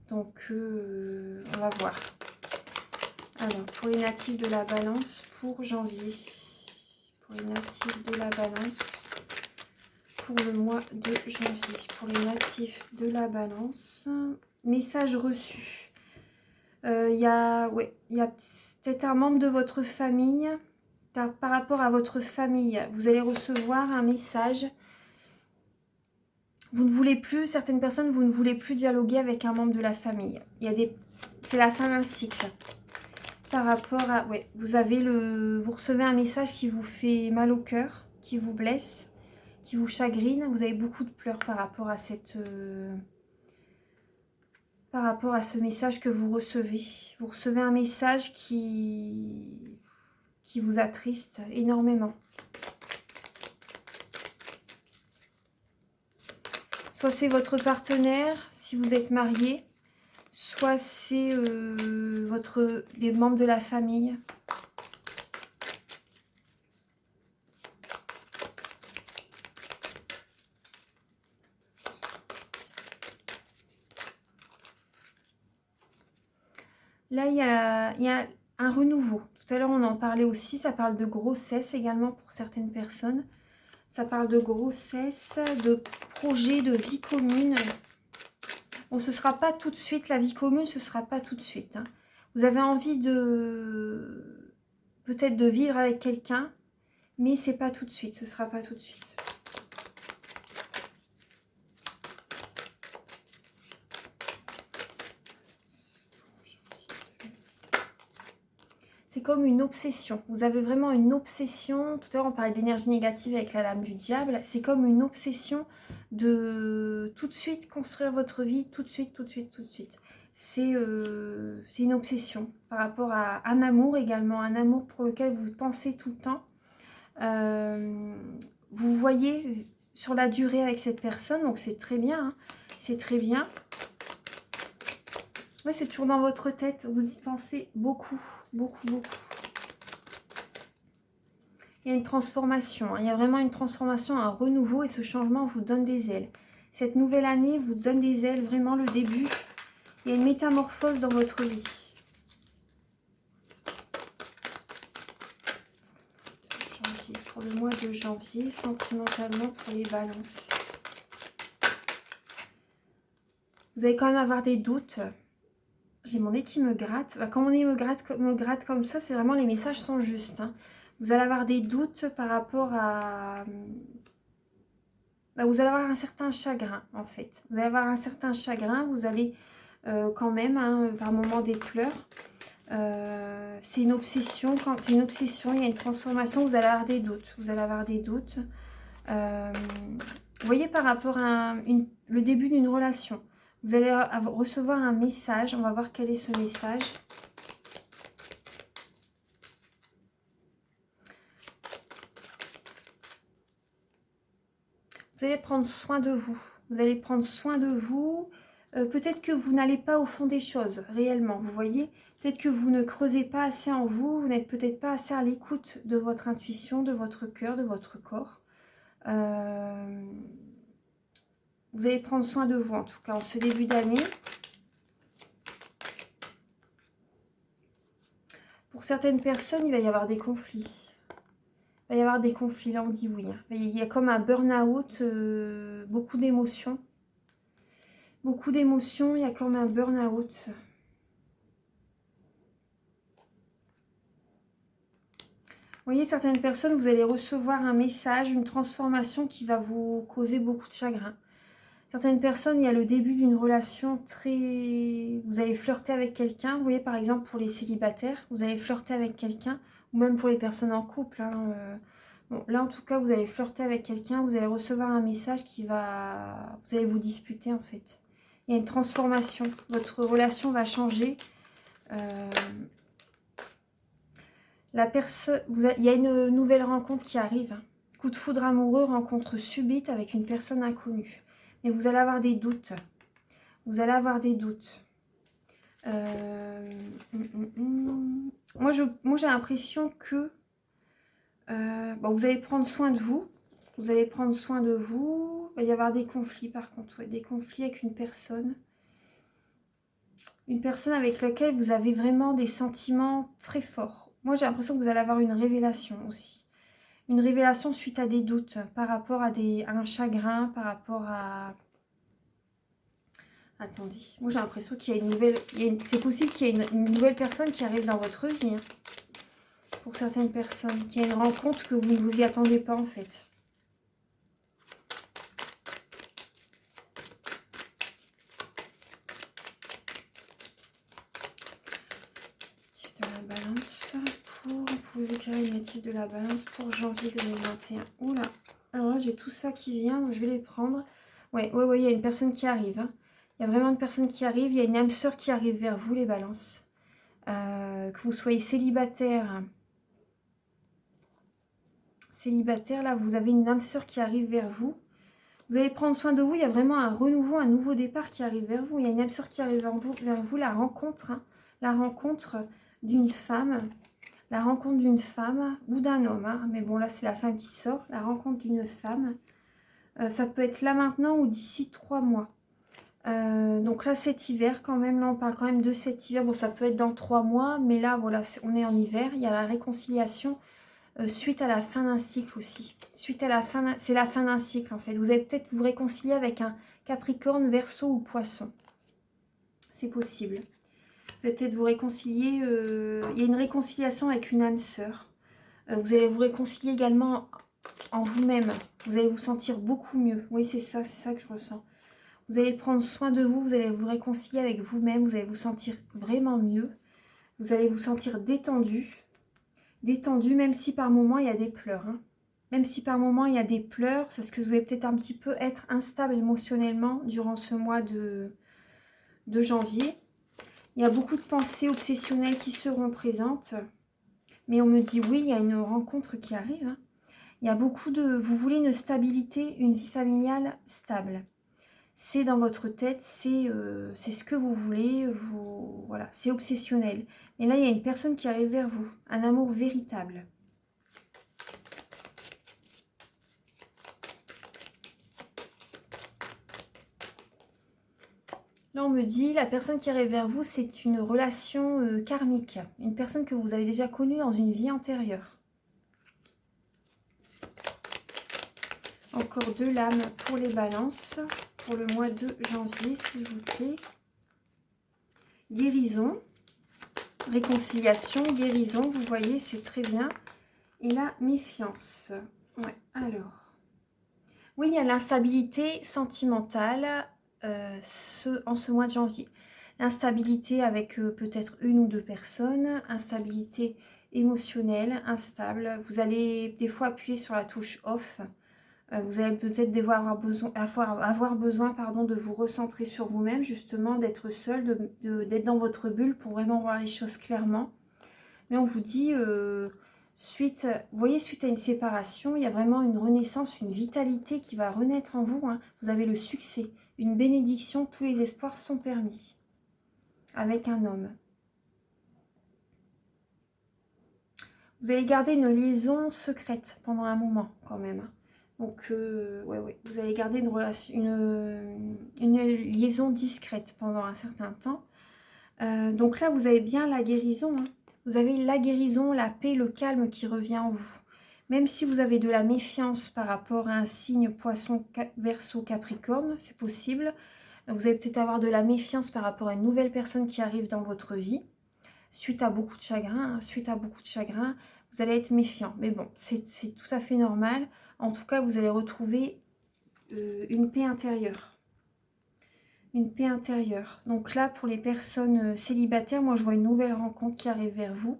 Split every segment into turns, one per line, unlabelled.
Donc, on va voir. Alors, pour les natifs de la balance, pour janvier. Pour les natifs de la balance, pour le mois de janvier. Pour les natifs de la balance, message reçu. Il y a peut-être un membre de votre famille. Par rapport à votre famille, vous allez recevoir un message. Vous ne voulez plus, certaines personnes, vous ne voulez plus dialoguer avec un membre de la famille. C'est la fin d'un cycle. Par rapport à, vous recevez un message qui vous fait mal au cœur, qui vous blesse, qui vous chagrine. Vous avez beaucoup de pleurs par rapport à ce message que vous recevez. Vous recevez un message qui vous attriste énormément. Soit c'est votre partenaire, si vous êtes marié, soit c'est des membres de la famille. Là, il y a un renouveau. Tout à l'heure, on en parlait aussi. Ça parle de grossesse également pour certaines personnes. Ça parle de grossesse, de projet, de vie commune. Bon, ce ne sera pas tout de suite. La vie commune, ce ne sera pas tout de suite. Hein. Vous avez envie peut-être de vivre avec quelqu'un, mais c'est pas tout de suite. Ce ne sera pas tout de suite. C'est comme une obsession. Vous avez vraiment une obsession. Tout à l'heure, on parlait d'énergie négative avec la lame du diable. C'est comme une obsession de tout de suite construire votre vie, tout de suite, tout de suite, tout de suite. C'est une obsession par rapport à un amour également, un amour pour lequel vous pensez tout le temps. Vous voyez sur la durée avec cette personne, donc c'est très bien. Hein, c'est très bien. Ouais, c'est toujours dans votre tête, vous y pensez beaucoup, beaucoup, beaucoup. Il y a une transformation, hein. Il y a vraiment une transformation, un renouveau et ce changement vous donne des ailes. Cette nouvelle année vous donne des ailes, vraiment le début. Il y a une métamorphose dans votre vie. Janvier, pour le mois de janvier, sentimentalement pour les balances. Vous allez quand même avoir des doutes. J'ai mon nez qui me gratte. Quand mon nez me gratte comme ça, c'est vraiment les messages sont justes. Hein. Vous allez avoir des doutes par rapport à... Vous allez avoir un certain chagrin, en fait. Vous allez avoir un certain chagrin. Vous allez quand même, hein, par moments, des pleurs. C'est une obsession. Quand c'est une obsession, il y a une transformation. Vous allez avoir des doutes. Vous allez avoir des doutes. Vous voyez, par rapport à le début d'une relation. Vous allez recevoir un message. On va voir quel est ce message. Vous allez prendre soin de vous. Vous allez prendre soin de vous. Peut-être que vous n'allez pas au fond des choses, réellement. Vous voyez, peut-être que vous ne creusez pas assez en vous. Vous n'êtes peut-être pas assez à l'écoute de votre intuition, de votre cœur, de votre corps. Vous allez prendre soin de vous, en tout cas, en ce début d'année. Pour certaines personnes, il va y avoir des conflits. Il va y avoir des conflits, là on dit oui. Hein. Il y a comme un burn-out, beaucoup d'émotions. Beaucoup d'émotions, il y a comme un burn-out. Vous voyez, certaines personnes, vous allez recevoir un message, une transformation qui va vous causer beaucoup de chagrin. Certaines personnes, il y a le début d'une relation très... Vous allez flirter avec quelqu'un. Vous voyez, par exemple, pour les célibataires, vous allez flirter avec quelqu'un. Ou même pour les personnes en couple. Hein. Bon, là, en tout cas, vous allez flirter avec quelqu'un. Vous allez recevoir un message qui va... Vous allez vous disputer, en fait. Il y a une transformation. Votre relation va changer. Il y a une nouvelle rencontre qui arrive. Coup de foudre amoureux, rencontre subite avec une personne inconnue. Mais vous allez avoir des doutes. Vous allez avoir des doutes. Moi, j'ai l'impression que vous allez prendre soin de vous. Vous allez prendre soin de vous. Il va y avoir des conflits par contre. Ouais, des conflits avec une personne. Une personne avec laquelle vous avez vraiment des sentiments très forts. Moi, j'ai l'impression que vous allez avoir une révélation aussi. Une révélation suite à des doutes par rapport à un chagrin, par rapport à... Attendez, moi j'ai l'impression qu'il y a une nouvelle... C'est possible qu'il y ait une nouvelle personne qui arrive dans votre vie. Hein, pour certaines personnes. Qu'il y a une rencontre que vous ne vous y attendez pas en fait. De la balance pour... Vous éclairer les natifs de la balance pour janvier 2021. Oula, alors là j'ai tout ça qui vient, donc je vais les prendre. Ouais, il y a une personne qui arrive. Hein. Il y a vraiment une personne qui arrive. Il y a une âme sœur qui arrive vers vous, les balances. Que vous soyez célibataire. Célibataire, là, vous avez une âme sœur qui arrive vers vous. Vous allez prendre soin de vous. Il y a vraiment un renouveau, un nouveau départ qui arrive vers vous. Il y a une âme sœur qui arrive vers vous, la rencontre. Hein, la rencontre d'une femme. La rencontre d'une femme ou d'un homme. Hein, mais bon, là, c'est la femme qui sort. La rencontre d'une femme. Ça peut être là maintenant ou d'ici 3 mois. Donc là, cet hiver quand même, là on parle quand même de cet hiver. Bon, ça peut être dans 3 mois, mais là, voilà, on est en hiver. Il y a la réconciliation suite à la fin d'un cycle aussi. Suite à la fin, c'est la fin d'un cycle en fait. Vous allez peut-être vous réconcilier avec un Capricorne, Verseau ou Poisson. C'est possible. Vous allez peut-être vous réconcilier. Il y a une réconciliation avec une âme sœur. Vous allez vous réconcilier également en vous-même. Vous allez vous sentir beaucoup mieux. Oui, c'est ça que je ressens. Vous allez prendre soin de vous, vous allez vous réconcilier avec vous-même, vous allez vous sentir vraiment mieux. Vous allez vous sentir détendu. Détendu, même si par moments il y a des pleurs. Hein. Même si par moments il y a des pleurs, c'est parce que vous allez peut-être un petit peu être instable émotionnellement durant ce mois de janvier. Il y a beaucoup de pensées obsessionnelles qui seront présentes. Mais on me dit oui, il y a une rencontre qui arrive. Hein. Il y a beaucoup de... Vous voulez une stabilité, une vie familiale stable. C'est dans votre tête, c'est ce que vous voulez, voilà, c'est obsessionnel. Mais là, il y a une personne qui arrive vers vous, un amour véritable. Là, on me dit, la personne qui arrive vers vous, c'est une relation karmique, une personne que vous avez déjà connue dans une vie antérieure. Encore 2 lames pour les balances, pour le mois de janvier, s'il vous plaît. Guérison, réconciliation, guérison, vous voyez, c'est très bien. Et la méfiance. Ouais, alors. Oui, il y a l'instabilité sentimentale en ce mois de janvier. L'instabilité avec peut-être 1 ou 2 personnes. Instabilité émotionnelle, instable. Vous allez des fois appuyer sur la touche off. Vous allez peut-être devoir avoir besoin de vous recentrer sur vous-même, justement, d'être seul, d'être dans votre bulle pour vraiment voir les choses clairement. Mais on vous dit, suite à une séparation, il y a vraiment une renaissance, une vitalité qui va renaître en vous. Hein. Vous avez le succès, une bénédiction, tous les espoirs sont permis. Avec un homme. Vous allez garder une liaison secrète pendant un moment, quand même. Donc, vous allez garder une liaison discrète pendant un certain temps. Donc là, vous avez bien la guérison. Hein. Vous avez la guérison, la paix, le calme qui revient en vous. Même si vous avez de la méfiance par rapport à un signe Poisson, Verseau, Capricorne, c'est possible. Vous allez peut-être avoir de la méfiance par rapport à une nouvelle personne qui arrive dans votre vie. Suite à beaucoup de chagrin, vous allez être méfiant. Mais bon, c'est tout à fait normal. En tout cas, vous allez retrouver une paix intérieure. Une paix intérieure. Donc là, pour les personnes célibataires, moi, je vois une nouvelle rencontre qui arrive vers vous.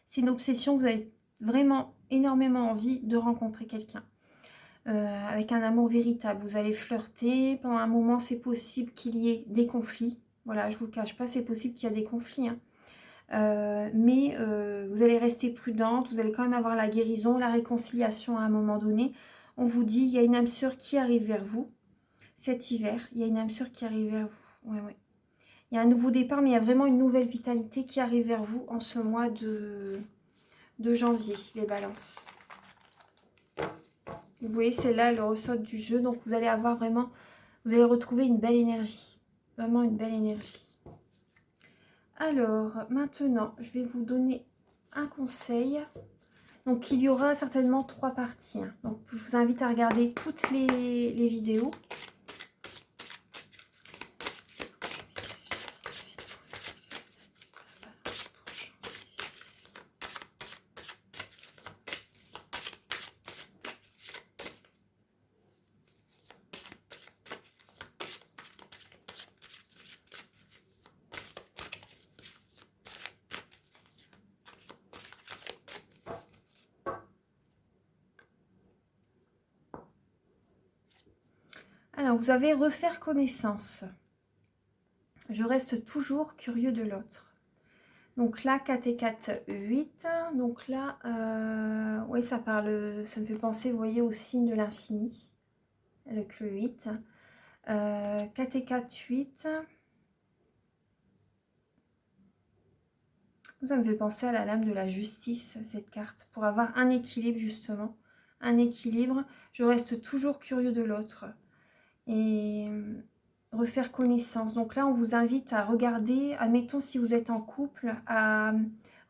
C'est une obsession, vous avez vraiment énormément envie de rencontrer quelqu'un. Avec un amour véritable. Vous allez flirter. Pendant un moment, c'est possible qu'il y ait des conflits. Voilà, je ne vous le cache pas, c'est possible qu'il y ait des conflits. Hein. Mais vous allez rester prudente. Vous allez quand même avoir la guérison, la réconciliation à un moment donné. On vous dit, il y a une âme sœur qui arrive vers vous. Cet hiver, il y a une âme sœur qui arrive vers vous. Ouais. Il y a un nouveau départ, mais il y a vraiment une nouvelle vitalité qui arrive vers vous en ce mois de janvier, les balances. Vous voyez, c'est là le ressort du jeu. Donc, vous allez avoir vraiment... Vous allez retrouver une belle énergie. Vraiment une belle énergie. Alors, maintenant, je vais vous donner un conseil. Donc, il y aura certainement 3 parties. Hein. Donc, je vous invite à regarder toutes les vidéos. Alors, vous avez refaire connaissance. Je reste toujours curieux de l'autre. Donc là, 4 et 4, 8. Donc là, oui, ça parle, ça me fait penser, vous voyez, au signe de l'infini, avec le 8. 4 et 4, 8. Ça me fait penser à la lame de la justice, cette carte, pour avoir un équilibre, justement. Un équilibre. Je reste toujours curieux de l'autre. Et refaire connaissance. Donc là, on vous invite à regarder, admettons si vous êtes en couple, à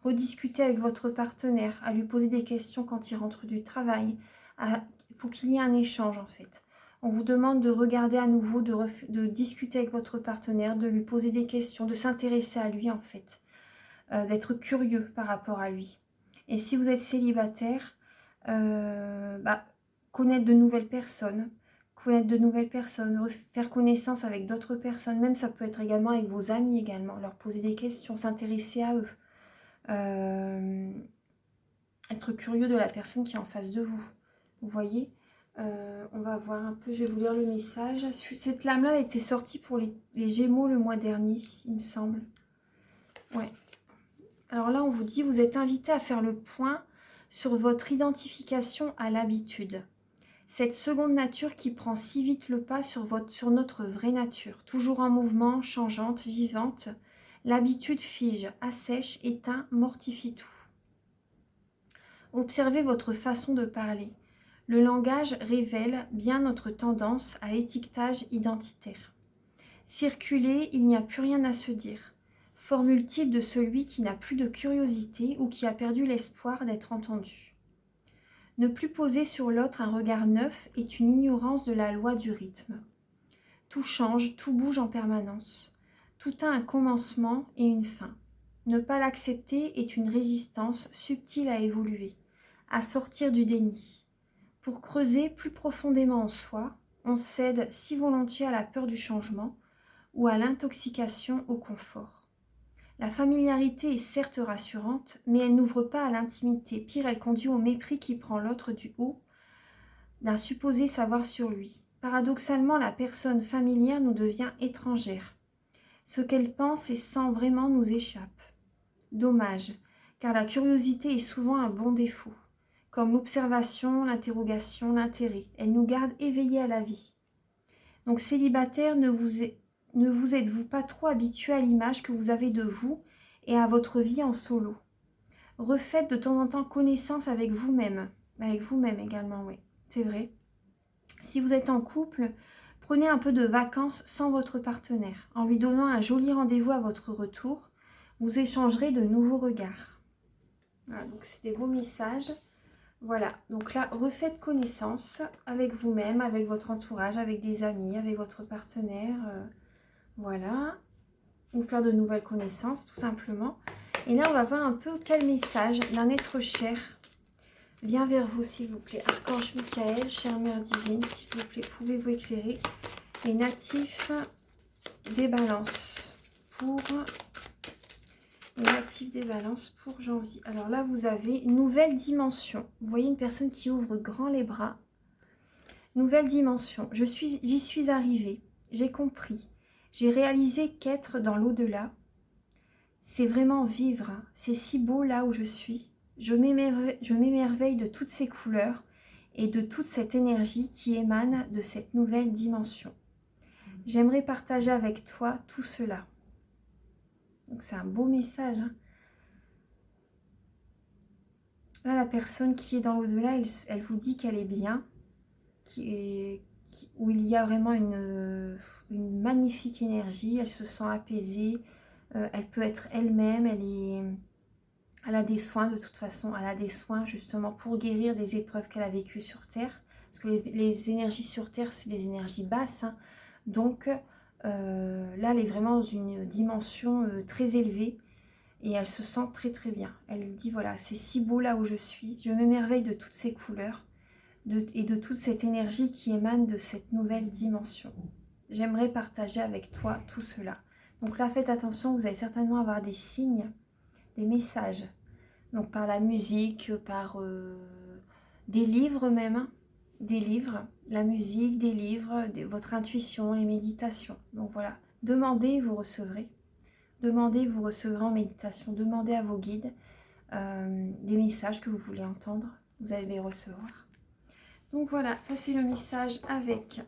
rediscuter avec votre partenaire, à lui poser des questions quand il rentre du travail. Il faut qu'il y ait un échange en fait. On vous demande de regarder à nouveau, de discuter avec votre partenaire, de lui poser des questions, de s'intéresser à lui en fait, d'être curieux par rapport à lui. Et si vous êtes célibataire, connaître de nouvelles personnes, faire connaissance avec d'autres personnes, même ça peut être également avec vos amis également, leur poser des questions, s'intéresser à eux, être curieux de la personne qui est en face de vous, vous voyez. On va voir un peu, je vais vous lire le message. Cette lame-là, elle était sortie pour les Gémeaux le mois dernier, il me semble. Ouais. Alors là, on vous dit, vous êtes invité à faire le point sur votre identification à l'habitude. Cette seconde nature qui prend si vite le pas sur notre vraie nature, toujours en mouvement, changeante, vivante, l'habitude fige, assèche, éteint, mortifie tout. Observez votre façon de parler. Le langage révèle bien notre tendance à l'étiquetage identitaire. Circuler, il n'y a plus rien à se dire. Formule type de celui qui n'a plus de curiosité ou qui a perdu l'espoir d'être entendu. Ne plus poser sur l'autre un regard neuf est une ignorance de la loi du rythme. Tout change, tout bouge en permanence. Tout a un commencement et une fin. Ne pas l'accepter est une résistance subtile à évoluer, à sortir du déni. Pour creuser plus profondément en soi, on cède si volontiers à la peur du changement ou à l'intoxication au confort. La familiarité est certes rassurante, mais elle n'ouvre pas à l'intimité. Pire, elle conduit au mépris qui prend l'autre du haut d'un supposé savoir sur lui. Paradoxalement, la personne familière nous devient étrangère. Ce qu'elle pense et sent vraiment nous échappe. Dommage, car la curiosité est souvent un bon défaut. Comme l'observation, l'interrogation, l'intérêt. Elle nous garde éveillés à la vie. Donc célibataire, ne vous êtes-vous pas trop habitué à l'image que vous avez de vous et à votre vie en solo? Refaites de temps en temps connaissance avec vous-même également, oui, c'est vrai. Si vous êtes en couple, prenez un peu de vacances sans votre partenaire. En lui donnant un joli rendez-vous à votre retour, vous échangerez de nouveaux regards. Voilà, donc c'est des beaux messages. Voilà, donc là, refaites connaissance avec vous-même, avec votre entourage, avec des amis, avec votre partenaire. Voilà, ou faire de nouvelles connaissances, tout simplement. Et là, on va voir un peu quel message d'un être cher vient vers vous, s'il vous plaît. Archange Michael, chère Mère Divine, s'il vous plaît, pouvez-vous éclairer les natifs des balances pour... Les natifs des balances pour janvier. Alors là, vous avez une nouvelle dimension. Vous voyez une personne qui ouvre grand les bras. Nouvelle dimension. J'y suis arrivée. J'ai compris. J'ai réalisé qu'être dans l'au-delà, c'est vraiment vivre. C'est si beau là où je suis. Je m'émerveille de toutes ces couleurs et de toute cette énergie qui émane de cette nouvelle dimension. J'aimerais partager avec toi tout cela. Donc c'est un beau message. Hein. Là, la personne qui est dans l'au-delà, elle vous dit qu'elle est bien, qui où il y a vraiment une magnifique énergie. Elle se sent apaisée, elle peut être elle-même, elle a des soins de toute façon, elle a des soins justement pour guérir des épreuves qu'elle a vécues sur Terre. Parce que les énergies sur Terre, c'est des énergies basses. Hein. Donc là, elle est vraiment dans une dimension très élevée. Et elle se sent très très bien. Elle dit voilà, c'est si beau là où je suis. Je m'émerveille de toutes ces couleurs et de toute cette énergie qui émane de cette nouvelle dimension. J'aimerais partager avec toi tout cela. Donc là, faites attention, vous allez certainement avoir des signes, des messages. Donc par la musique, par des livres même. Hein. Des livres, la musique, des livres, votre intuition, les méditations. Donc voilà, demandez, vous recevrez. Demandez, vous recevrez en méditation. Demandez à vos guides des messages que vous voulez entendre. Vous allez les recevoir. Donc voilà, ça c'est le message avec...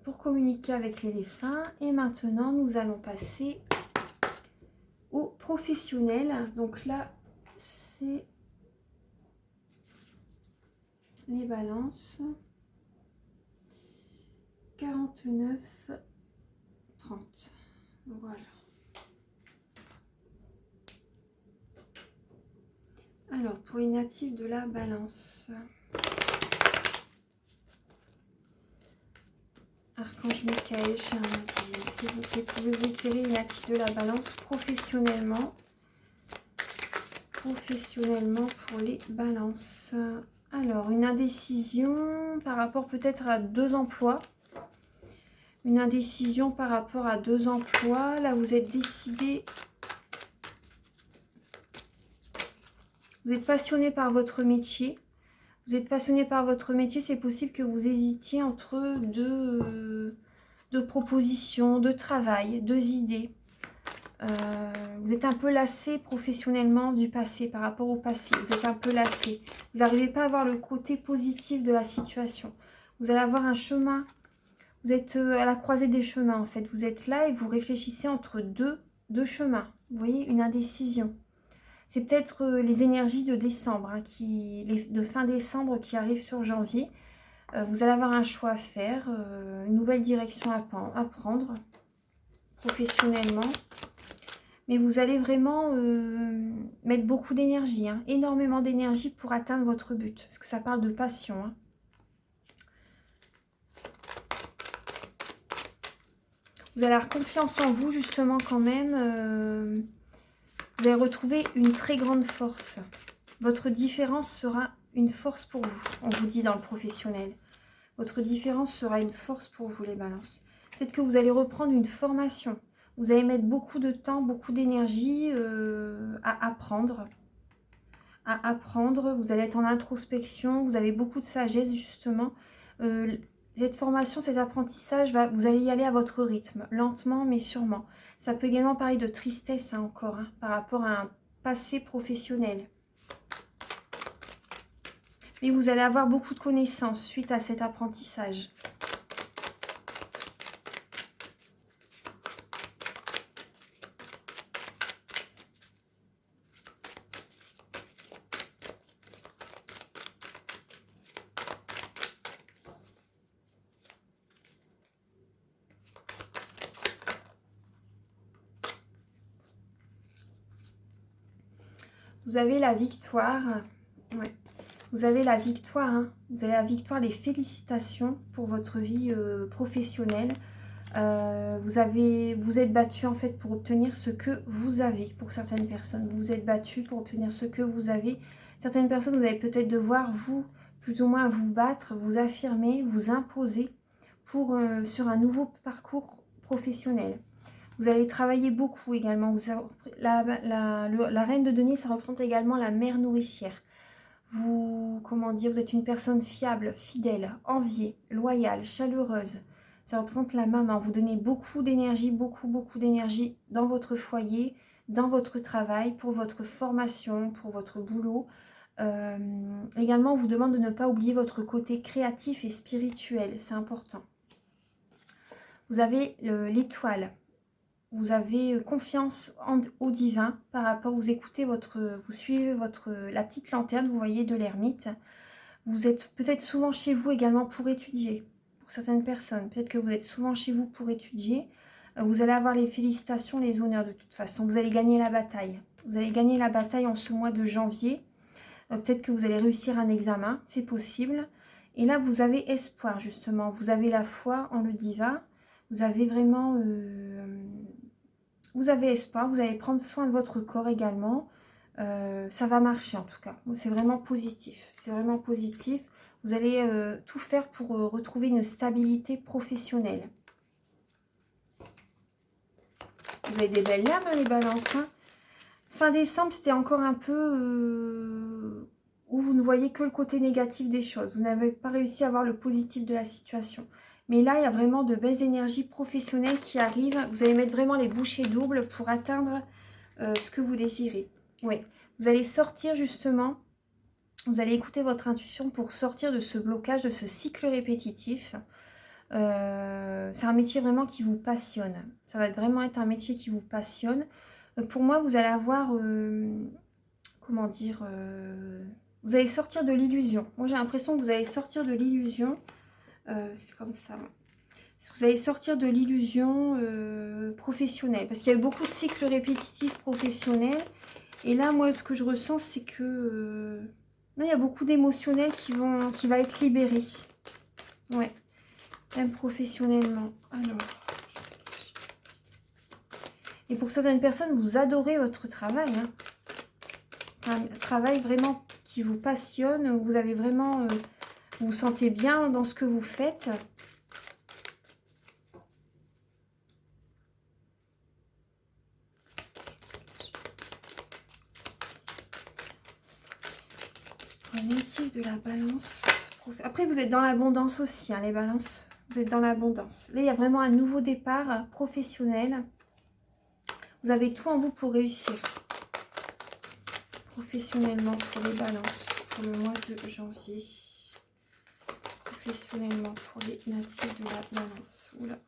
pour communiquer avec les défunts. Et maintenant, nous allons passer aux professionnels. Donc là, c'est les balances. 49, 30. Voilà. Alors, pour les natifs de la balance. Archange Michael, cher Nadia, s'il vous plaît, pouvez-vous éclairer les natifs de la balance professionnellement? Professionnellement pour les balances. Alors, une indécision par rapport peut-être à 2 emplois. Une indécision par rapport à 2 emplois. Là, vous êtes décidé. Vous êtes passionné par votre métier. Vous êtes passionné par votre métier. C'est possible que vous hésitiez entre deux propositions, de travail, 2 idées. Vous êtes un peu lassé professionnellement du passé, par rapport au passé. Vous êtes un peu lassé. Vous n'arrivez pas à voir le côté positif de la situation. Vous allez avoir un chemin. Vous êtes à la croisée des chemins, en fait. Vous êtes là et vous réfléchissez entre deux chemins. Vous voyez, une indécision. C'est peut-être les énergies de décembre, hein, de fin décembre qui arrivent sur janvier. Vous allez avoir un choix à faire, une nouvelle direction à prendre professionnellement. Mais vous allez vraiment mettre beaucoup d'énergie, hein, énormément d'énergie pour atteindre votre but. Parce que ça parle de passion. Hein. Vous allez avoir confiance en vous, justement, quand même. Vous allez retrouver une très grande force. Votre différence sera une force pour vous, on vous dit dans le professionnel. Votre différence sera une force pour vous, les balances. Peut-être que vous allez reprendre une formation. Vous allez mettre beaucoup de temps, beaucoup d'énergie à apprendre. Vous allez être en introspection. Vous avez beaucoup de sagesse, justement. Cette formation, cet apprentissage, vous allez y aller à votre rythme, lentement mais sûrement. Ça peut également parler de tristesse, hein, encore, hein, par rapport à un passé professionnel. Mais vous allez avoir beaucoup de connaissances suite à cet apprentissage. Vous avez la victoire. Ouais. Vous avez la victoire. Hein. Vous avez la victoire, les félicitations pour votre vie professionnelle. Vous êtes battu en fait pour obtenir ce que vous avez. Pour certaines personnes, vous vous êtes battu pour obtenir ce que vous avez. Certaines personnes, vous allez peut-être devoir vous, plus ou moins, vous battre, vous affirmer, vous imposer pour, sur un nouveau parcours professionnel. Vous allez travailler beaucoup également. La reine de denier, ça représente également la mère nourricière. Comment dire, vous êtes une personne fiable, fidèle, enviée, loyale, chaleureuse. Ça représente la maman. Vous donnez beaucoup d'énergie, beaucoup d'énergie dans votre foyer, dans votre travail, pour votre formation, pour votre boulot. Également, on vous demande de ne pas oublier votre côté créatif et spirituel. C'est important. Vous avez l'étoile. Vous avez confiance au divin par rapport, vous suivez la petite lanterne, vous voyez, de l'ermite. Vous êtes peut-être souvent chez vous également pour étudier, pour certaines personnes. Peut-être que vous êtes souvent chez vous pour étudier. Vous allez avoir les félicitations, les honneurs de toute façon. Vous allez gagner la bataille. Vous allez gagner la bataille en ce mois de janvier. Peut-être que vous allez réussir un examen, c'est possible. Et là, vous avez espoir, justement. Vous avez la foi en le divin. Vous avez vraiment... vous avez espoir. Vous allez prendre soin de votre corps également. Ça va marcher, en tout cas. C'est vraiment positif. C'est vraiment positif. Vous allez tout faire pour retrouver une stabilité professionnelle. Vous avez des belles lames, hein, les balances. Hein. Fin décembre, c'était encore un peu où vous ne voyez que le côté négatif des choses. Vous n'avez pas réussi à voir le positif de la situation. Mais là, il y a vraiment de belles énergies professionnelles qui arrivent. Vous allez mettre vraiment les bouchées doubles pour atteindre ce que vous désirez. Oui, vous allez sortir justement, vous allez écouter votre intuition pour sortir de ce blocage, de ce cycle répétitif. C'est un métier vraiment qui vous passionne. Ça va vraiment être un métier qui vous passionne. Pour moi, vous allez avoir, comment dire, vous allez sortir de l'illusion. Moi, j'ai l'impression que vous allez sortir de l'illusion. C'est comme ça. Vous allez sortir de l'illusion professionnelle. Parce qu'il y a eu beaucoup de cycles répétitifs professionnels. Et là, moi, ce que je ressens, c'est que il y a beaucoup d'émotionnel qui va être libéré. Ouais. Même professionnellement. Alors. Et pour certaines personnes, vous adorez votre travail. Hein. Un travail vraiment qui vous passionne. Vous avez vraiment... vous vous sentez bien dans ce que vous faites. Natif de la balance. Après, vous êtes dans l'abondance aussi, hein, les balances. Vous êtes dans l'abondance. Là, il y a vraiment un nouveau départ professionnel. Vous avez tout en vous pour réussir. Professionnellement pour les balances. Pour le mois de janvier. Professionnellement pour les natifs de la balance. Oula.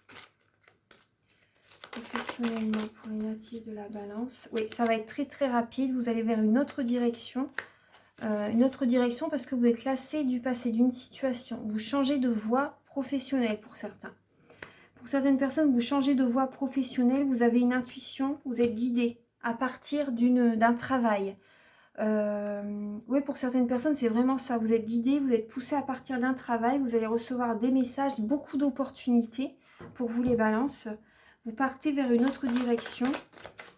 Professionnellement pour les natifs de la balance. Oui, ça va être très très rapide. Vous allez vers une autre direction. Parce que vous êtes lassé du passé, d'une situation. Vous changez de voie professionnelle pour certains. Pour certaines personnes, vous changez de voie professionnelle, vous avez une intuition, vous êtes guidé à partir d'un travail. Oui, pour certaines personnes, c'est vraiment ça. Vous êtes guidé, vous êtes poussé à partir d'un travail, vous allez recevoir des messages, beaucoup d'opportunités pour vous les balances. Vous partez vers une autre direction.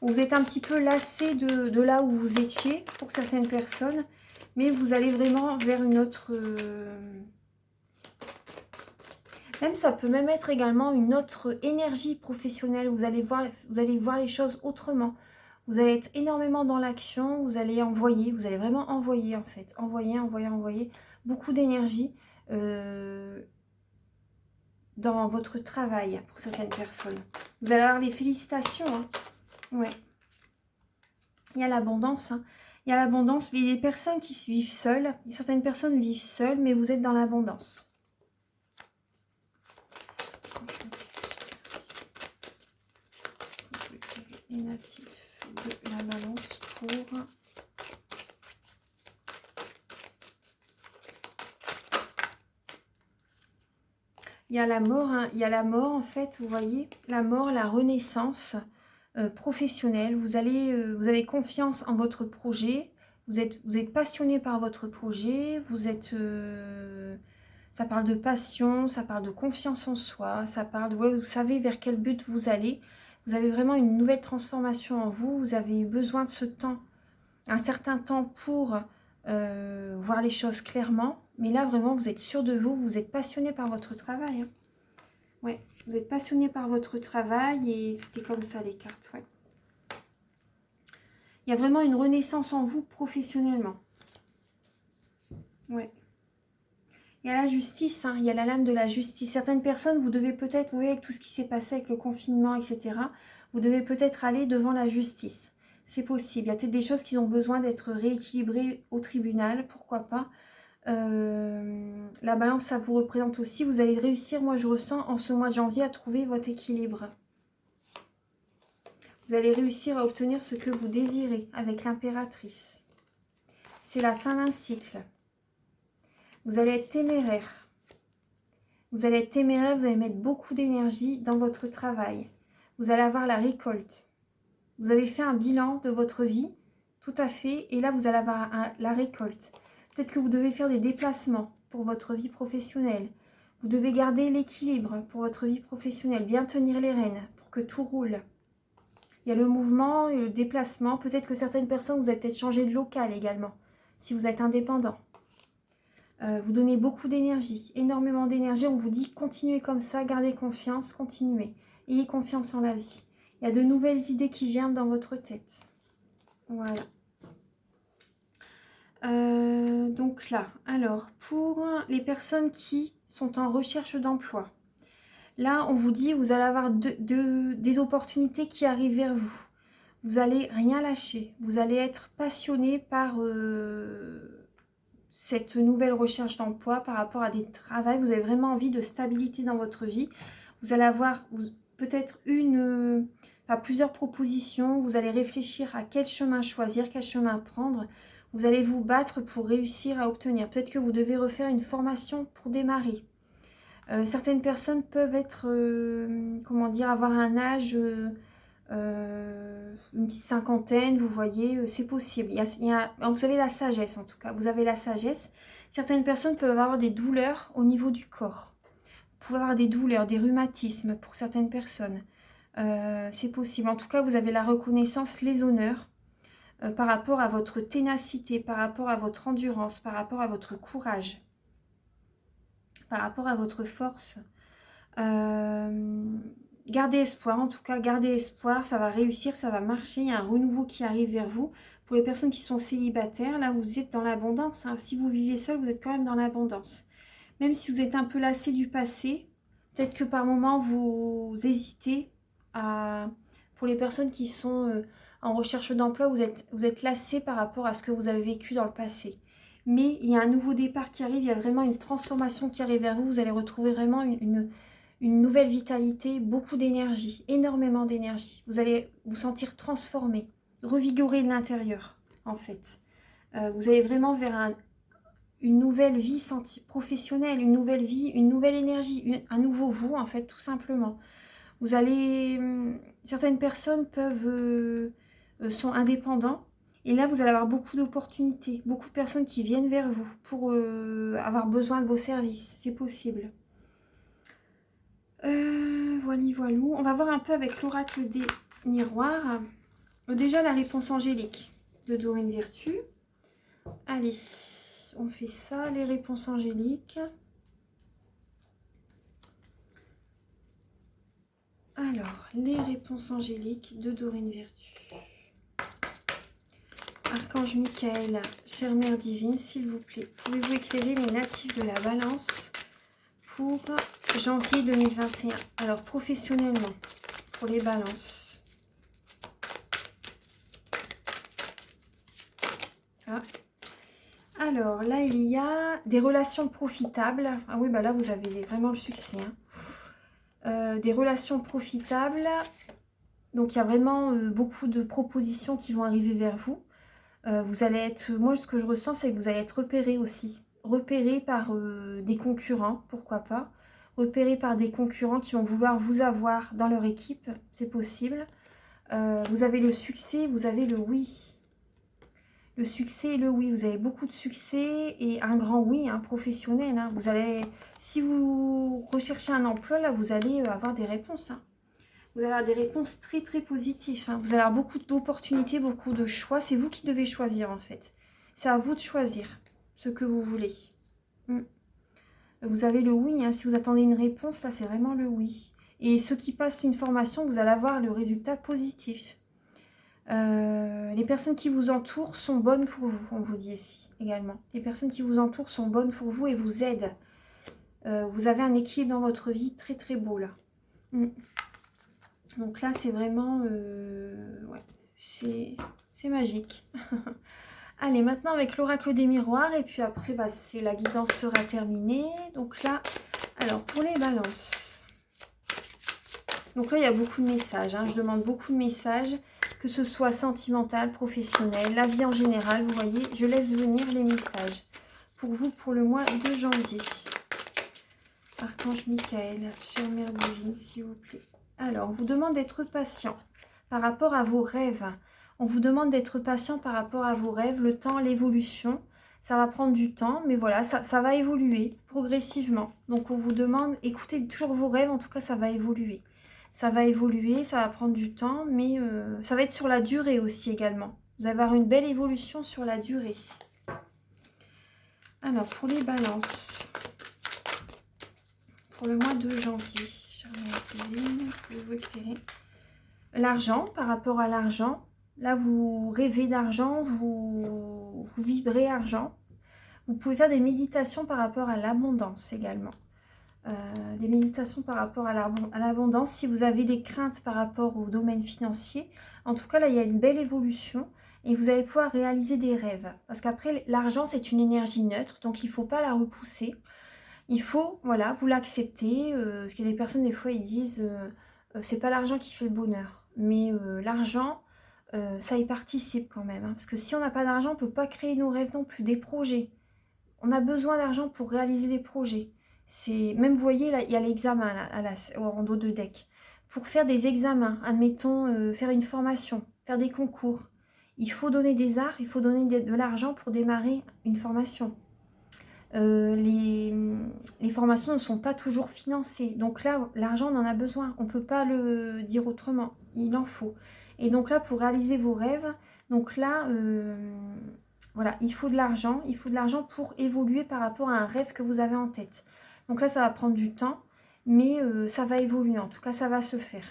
Vous êtes un petit peu lassé de là où vous étiez pour certaines personnes. Mais vous allez vraiment vers une autre... Même ça peut même être également une autre énergie professionnelle. Vous allez voir les choses autrement. Vous allez être énormément dans l'action. Vous allez envoyer. Vous allez vraiment envoyer en fait. Envoyer. Beaucoup d'énergie dans votre travail pour certaines personnes. Vous allez avoir les félicitations. Hein. Ouais. Il y a l'abondance. Hein. Il y a l'abondance, il y a des personnes qui vivent seules. Certaines personnes vivent seules, mais vous êtes dans l'abondance. Les natifs de la balance pour... Il y a la mort, hein. Il y a la mort en fait, vous voyez. La mort, la renaissance professionnelle. Vous avez confiance en votre projet. Vous êtes passionné par votre projet, ça parle de passion, ça parle de confiance en soi, ça parle de, vous savez vers quel but vous allez. Vous avez vraiment une nouvelle transformation en vous, vous avez eu besoin de ce temps, un certain temps pour voir les choses clairement. Mais là, vraiment, vous êtes sûr de vous, vous êtes passionné par votre travail. Hein. Ouais, vous êtes passionné par votre travail et c'était comme ça les cartes, ouais. Il y a vraiment une renaissance en vous professionnellement. Ouais. Il y a la justice, hein, il y a la lame de la justice. Certaines personnes, vous devez peut-être, vous voyez, avec tout ce qui s'est passé avec le confinement, etc., vous devez peut-être aller devant la justice. C'est possible. Il y a peut-être des choses qui ont besoin d'être rééquilibrées au tribunal, pourquoi pas. La balance, ça vous représente aussi. Vous allez réussir, moi je ressens, en ce mois de janvier, à trouver votre équilibre. Vous allez réussir à obtenir ce que vous désirez avec l'impératrice. C'est la fin d'un cycle. Vous allez être téméraire. Vous allez être téméraire, vous allez mettre beaucoup d'énergie dans votre travail. Vous allez avoir la récolte. Vous avez fait un bilan de votre vie, tout à fait, et là vous allez avoir la récolte. Peut-être que vous devez faire des déplacements pour votre vie professionnelle. Vous devez garder l'équilibre pour votre vie professionnelle, bien tenir les rênes pour que tout roule. Il y a le mouvement et le déplacement. Peut-être que certaines personnes, vous avez peut-être changé de local également, si vous êtes indépendant. Vous donnez beaucoup d'énergie, énormément d'énergie. On vous dit continuez comme ça, gardez confiance, continuez. Ayez confiance en la vie. Il y a de nouvelles idées qui germent dans votre tête. Voilà. Donc là, alors, pour les personnes qui sont en recherche d'emploi, là, on vous dit, vous allez avoir des opportunités qui arrivent vers vous. Vous n'allez rien lâcher. Vous allez être passionné par cette nouvelle recherche d'emploi, par rapport à des travaux. Vous avez vraiment envie de stabilité dans votre vie. Vous allez avoir peut-être plusieurs propositions. Vous allez réfléchir à quel chemin choisir, quel chemin prendre. Vous allez vous battre pour réussir à obtenir. Peut-être que vous devez refaire une formation pour démarrer. Certaines personnes peuvent être, avoir un âge, une petite cinquantaine, vous voyez, c'est possible. Vous avez la sagesse en tout cas, vous avez la sagesse. Certaines personnes peuvent avoir des douleurs au niveau du corps. Vous pouvez avoir des douleurs, des rhumatismes pour certaines personnes. C'est possible. En tout cas, vous avez la reconnaissance, les honneurs. Par rapport à votre ténacité, par rapport à votre endurance, par rapport à votre courage, par rapport à votre force. Gardez espoir, en tout cas, gardez espoir, ça va réussir, ça va marcher, il y a un renouveau qui arrive vers vous. Pour les personnes qui sont célibataires, là, vous êtes dans l'abondance. Hein. Si vous vivez seul, vous êtes quand même dans l'abondance. Même si vous êtes un peu lassé du passé, peut-être que par moment, vous hésitez à... Pour les personnes qui sont... en recherche d'emploi, vous êtes lassé par rapport à ce que vous avez vécu dans le passé. Mais il y a un nouveau départ qui arrive, il y a vraiment une transformation qui arrive vers vous. Vous allez retrouver vraiment une nouvelle vitalité, beaucoup d'énergie, énormément d'énergie. Vous allez vous sentir transformé, revigoré de l'intérieur, en fait. Vous allez vraiment vers une nouvelle vie professionnelle, une nouvelle vie, une nouvelle énergie, un nouveau vous, en fait, tout simplement. Vous allez... certaines personnes sont indépendants. Et là, vous allez avoir beaucoup d'opportunités. Beaucoup de personnes qui viennent vers vous pour avoir besoin de vos services. C'est possible. Voilou. On va voir un peu avec l'oracle des miroirs. Déjà, la réponse angélique de Dorine Virtue. Allez, on fait ça, les réponses angéliques. Alors, les réponses angéliques de Dorine Virtue. Archange Michael, chère Mère Divine, s'il vous plaît, pouvez-vous éclairer les natifs de la Balance pour janvier 2021? Alors, professionnellement, pour les Balances. Ah. Alors, là, il y a des relations profitables. Ah oui, bah là, vous avez vraiment le succès. Hein. Des relations profitables. Donc, il y a vraiment beaucoup de propositions qui vont arriver vers vous. Vous allez être, moi ce que je ressens, c'est que vous allez être repéré aussi. Repéré par des concurrents, pourquoi pas. Repéré par des concurrents qui vont vouloir vous avoir dans leur équipe, c'est possible. Vous avez le succès, vous avez le oui. Le succès et le oui, vous avez beaucoup de succès et un grand oui, professionnel. Hein. Vous allez, si vous recherchez un emploi, là, vous allez avoir des réponses. Hein. Vous allez avoir des réponses très très positives. Hein. Vous allez avoir beaucoup d'opportunités, beaucoup de choix. C'est vous qui devez choisir en fait. C'est à vous de choisir ce que vous voulez. Vous avez le oui. Hein. Si vous attendez une réponse, là c'est vraiment le oui. Et ceux qui passent une formation, vous allez avoir le résultat positif. Les personnes qui vous entourent sont bonnes pour vous, on vous dit ici également. Les personnes qui vous entourent sont bonnes pour vous et vous aident. Vous avez un équilibre dans votre vie très très beau là. Donc là, c'est vraiment... ouais, c'est magique. Allez, maintenant avec l'oracle des miroirs. Et puis après, bah, la guidance sera terminée. Donc là, alors pour les balances. Donc là, il y a beaucoup de messages. Hein. Je demande beaucoup de messages. Que ce soit sentimental, professionnel, la vie en général. Vous voyez, je laisse venir les messages. pour vous pour le mois de janvier. Archange Michael, chère Mère Divine, s'il vous plaît. Alors, on vous demande d'être patient par rapport à vos rêves. On vous demande d'être patient par rapport à vos rêves, le temps, l'évolution. Ça va prendre du temps, mais voilà, ça va évoluer progressivement. Donc, on vous demande, écoutez toujours vos rêves, en tout cas, ça va évoluer. Ça va évoluer, ça va prendre du temps, mais ça va être sur la durée aussi également. Vous allez avoir une belle évolution sur la durée. Alors, pour les balances, pour le mois de janvier, chère Mère Divine, pouvez-vous éclairer? L'argent, par rapport à l'argent, là vous rêvez d'argent, vous vibrez argent. Vous pouvez faire des méditations par rapport à l'abondance également. Des méditations par rapport à l'abondance. Si vous avez des craintes par rapport au domaine financier, en tout cas là il y a une belle évolution et vous allez pouvoir réaliser des rêves. Parce qu'après l'argent c'est une énergie neutre, donc il ne faut pas la repousser. Il faut, voilà, vous l'accepter. Parce qu'il y a des personnes des fois ils disent c'est pas l'argent qui fait le bonheur. Mais l'argent, ça y participe quand même. Hein, parce que si on n'a pas d'argent, on ne peut pas créer nos rêves non plus, des projets. On a besoin d'argent pour réaliser des projets. Même, vous voyez, là, il y a l'examen en dos de deck. Pour faire des examens, admettons, faire une formation, faire des concours, il faut donner des arts, il faut donner de l'argent pour démarrer une formation. Les formations ne sont pas toujours financées. Donc là, l'argent, on en a besoin. On ne peut pas le dire autrement. Il en faut. Et donc là, pour réaliser vos rêves, donc là, voilà, il faut de l'argent. Il faut de l'argent pour évoluer par rapport à un rêve que vous avez en tête. Donc là, ça va prendre du temps, mais ça va évoluer. En tout cas, ça va se faire.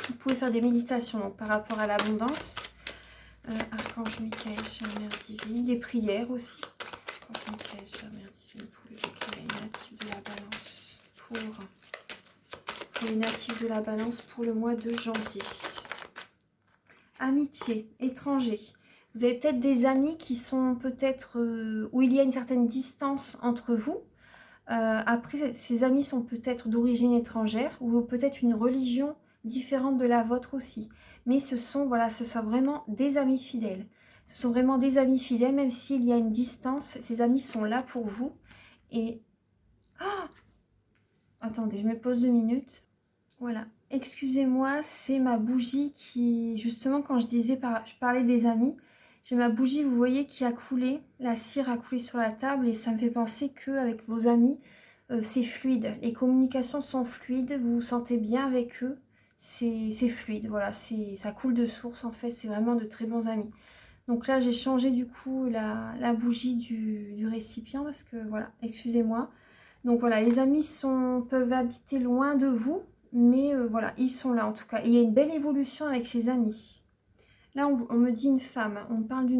Vous pouvez faire des méditations donc, par rapport à l'abondance. Archange Michael, chère Mère Divine. Des prières aussi. Michael, chère Mère Divine, pour éclairer les natifs de la balance pour les natifs de la balance pour le mois de janvier. Amitié, étranger. Vous avez peut-être des amis qui sont peut-être où il y a une certaine distance entre vous. Après, ces amis sont peut-être d'origine étrangère ou peut-être une religion différente de la vôtre aussi. Mais ce sont vraiment des amis fidèles. Ce sont vraiment des amis fidèles, même s'il y a une distance, ces amis sont là pour vous. Et... Oh, attendez, je me pose 2 minutes. Voilà, excusez-moi, c'est ma bougie qui... Justement, quand je parlais des amis, j'ai ma bougie, vous voyez, qui a coulé. La cire a coulé sur la table et ça me fait penser qu'avec vos amis, c'est fluide. Les communications sont fluides, vous vous sentez bien avec eux. C'est fluide, voilà, ça coule de source en fait, c'est vraiment de très bons amis. Donc là, j'ai changé du coup la bougie du récipient parce que, voilà, excusez-moi. Donc voilà, les amis peuvent habiter loin de vous, mais voilà, ils sont là en tout cas. Et il y a une belle évolution avec ces amis. Là, on me dit une femme, on parle d'une